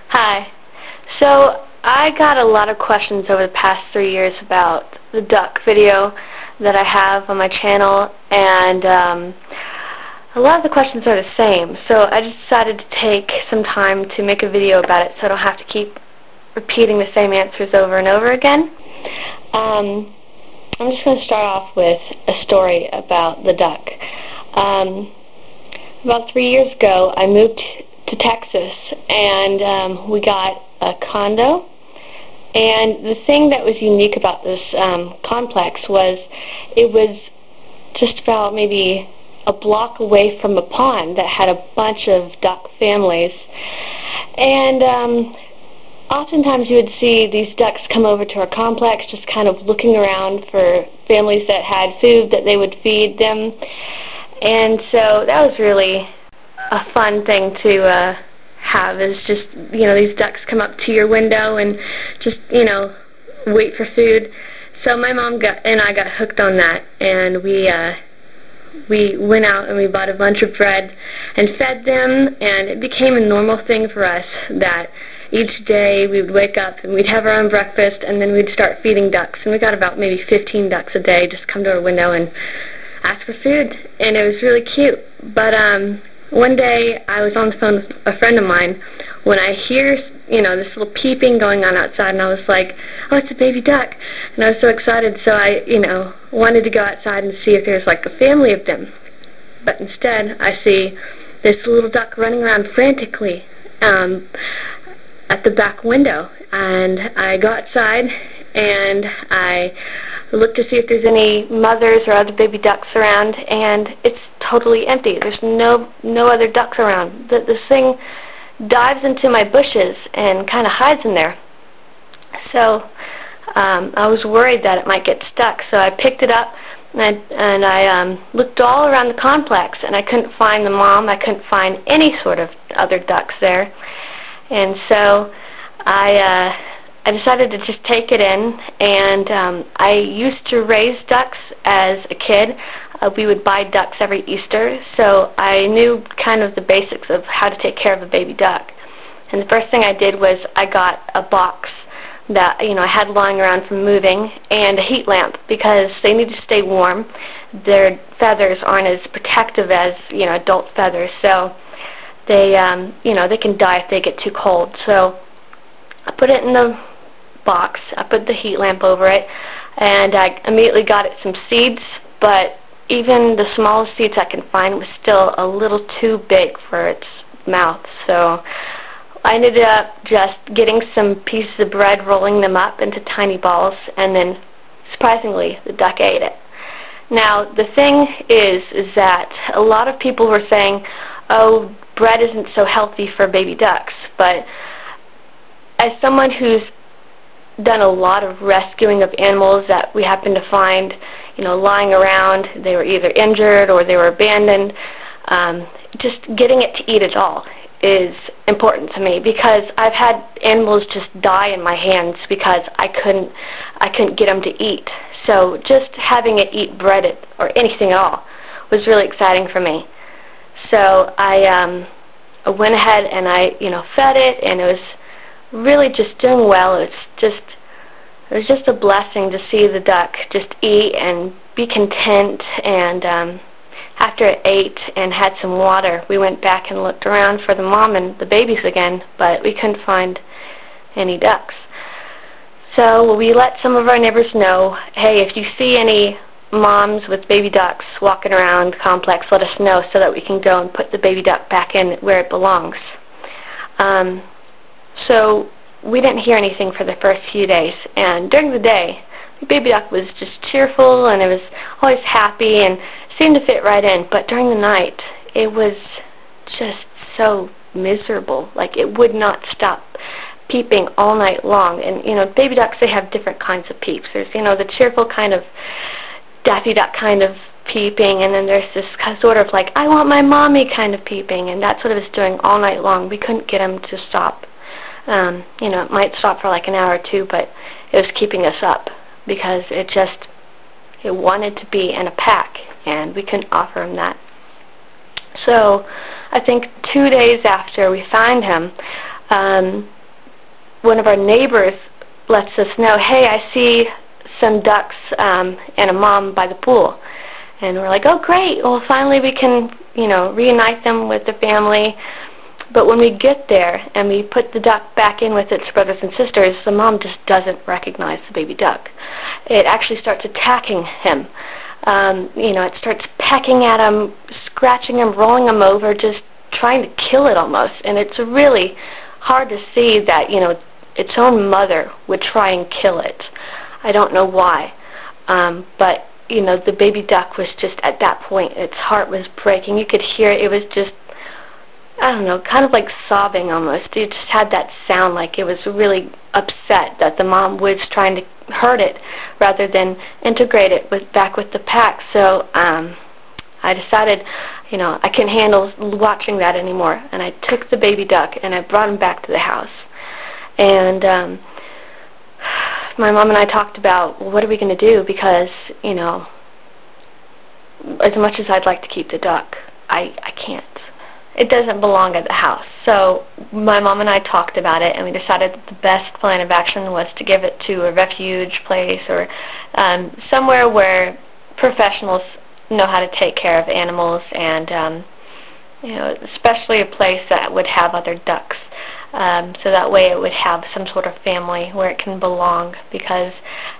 Hi. So I got a lot of questions over the past 3 years about the duck video that I have on my channel, and a lot of the questions are the same. So I just decided to take some time to make a video about it so I don't have to keep repeating the same answers over and over again. I'm just going to start off with a story about the duck. About 3 years ago, I moved to Texas, and we got a condo. And the thing that was unique about this complex was it was just about maybe a block away from a pond that had a bunch of duck families. And oftentimes you would see these ducks come over to our complex just kind of looking around for families that had food that they would feed them. And so that was really a fun thing to have, is just, these ducks come up to your window and just, wait for food. So my mom and I got hooked on that, and we went out and we bought a bunch of bread and fed them, and it became a normal thing for us that each day we would wake up and we'd have our own breakfast, and then we'd start feeding ducks. And we got about maybe 15 ducks a day just come to our window and ask for food, and it was really cute. But one day I was on the phone with a friend of mine when I hear, this little peeping going on outside, and I was like, oh, it's a baby duck. And I was so excited, so I, wanted to go outside and see if there's like a family of them. But instead, I see this little duck running around frantically at the back window. And I go outside and I look to see if there's any mothers or other baby ducks around, and it's totally empty. There's no other ducks around. This thing dives into my bushes and kind of hides in there. So I was worried that it might get stuck, so I picked it up and I looked all around the complex, and I couldn't find the mom. I couldn't find any sort of other ducks there. And so I decided to just take it in, and I used to raise ducks as a kid. We would buy ducks every Easter, so I knew kind of the basics of how to take care of a baby duck. And the first thing I did was I got a box that I had lying around from moving, and a heat lamp, because they need to stay warm. Their feathers aren't as protective as adult feathers, so they they can die if they get too cold. So I put it in the box, I put the heat lamp over it, and I immediately got it some seeds, but even the smallest seeds I can find was still a little too big for its mouth. So I ended up just getting some pieces of bread, rolling them up into tiny balls, and then surprisingly the duck ate it. Now the thing is that a lot of people were saying, oh, bread isn't so healthy for baby ducks, but as someone who's done a lot of rescuing of animals that we happen to find, lying around, they were either injured or they were abandoned, just getting it to eat at all is important to me, because I've had animals just die in my hands because I couldn't get them to eat. So just having it eat bread or anything at all was really exciting for me. So I went ahead and I fed it, and it was really just doing well. It was just a blessing to see the duck just eat and be content. And after it ate and had some water, we went back and looked around for the mom and the babies again, but we couldn't find any ducks. So we let some of our neighbors know, hey, if you see any moms with baby ducks walking around the complex, let us know so that we can go and put the baby duck back in where it belongs. So we didn't hear anything for the first few days, and during the day the baby duck was just cheerful, and it was always happy and seemed to fit right in. But during the night it was just so miserable. Like, it would not stop peeping all night long. And baby ducks, they have different kinds of peeps. There's the cheerful kind of Daffy Duck kind of peeping, and then there's this sort of like, I want my mommy kind of peeping, and that's what it was doing all night long. We couldn't get him to stop. It might stop for like an hour or two, but it was keeping us up because it wanted to be in a pack, and we couldn't offer him that. So I think 2 days after we find him, one of our neighbors lets us know, hey, I see some ducks and a mom by the pool. And we're like, oh, great. Well, finally we can, reunite them with the family. But when we get there and we put the duck back in with its brothers and sisters, the mom just doesn't recognize the baby duck. It actually starts attacking him. It starts pecking at him, scratching him, rolling him over, just trying to kill it almost. And it's really hard to see that, its own mother would try and kill it. I don't know why. But the baby duck was just, at that point, its heart was breaking. You could hear it. It was just, I don't know, kind of like sobbing almost. It just had that sound like it was really upset that the mom was trying to hurt it rather than integrate it back with the pack. So I decided, I couldn't handle watching that anymore. And I took the baby duck and I brought him back to the house. And my mom and I talked about, well, what are we going to do? Because, as much as I'd like to keep the duck, I can't. It doesn't belong at the house. So my mom and I talked about it, and we decided that the best plan of action was to give it to a refuge place or somewhere where professionals know how to take care of animals, and especially a place that would have other ducks. So that way it would have some sort of family where it can belong, because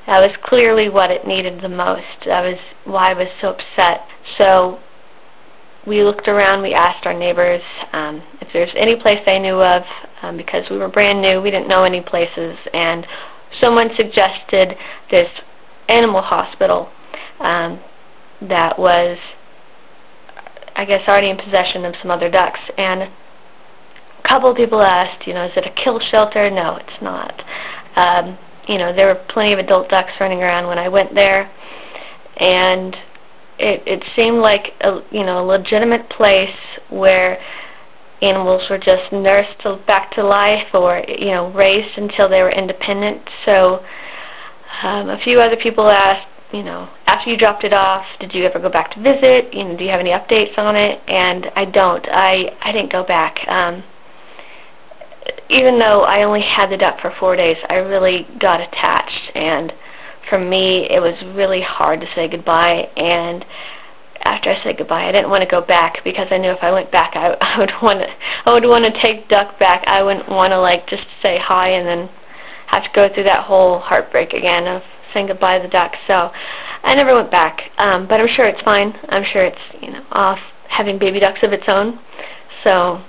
that was clearly what it needed the most. That was why I was so upset. So we looked around, we asked our neighbors if there's any place they knew of, because we were brand new, we didn't know any places, and someone suggested this animal hospital that was, I guess, already in possession of some other ducks. And a couple of people asked, is it a kill shelter? No, it's not. There were plenty of adult ducks running around when I went there, and it seemed like a legitimate place where animals were just nursed back to life, or raised until they were independent. So a few other people asked, after you dropped it off, did you ever go back to visit? Do you have any updates on it? And I don't. I didn't go back. Even though I only had the duck for 4 days, I really got attached, and for me, it was really hard to say goodbye. And after I said goodbye, I didn't want to go back, because I knew if I went back, I would want to take Duck back. I wouldn't want to just say hi and then have to go through that whole heartbreak again of saying goodbye to the duck. So I never went back, but I'm sure it's fine. I'm sure it's off having baby ducks of its own. So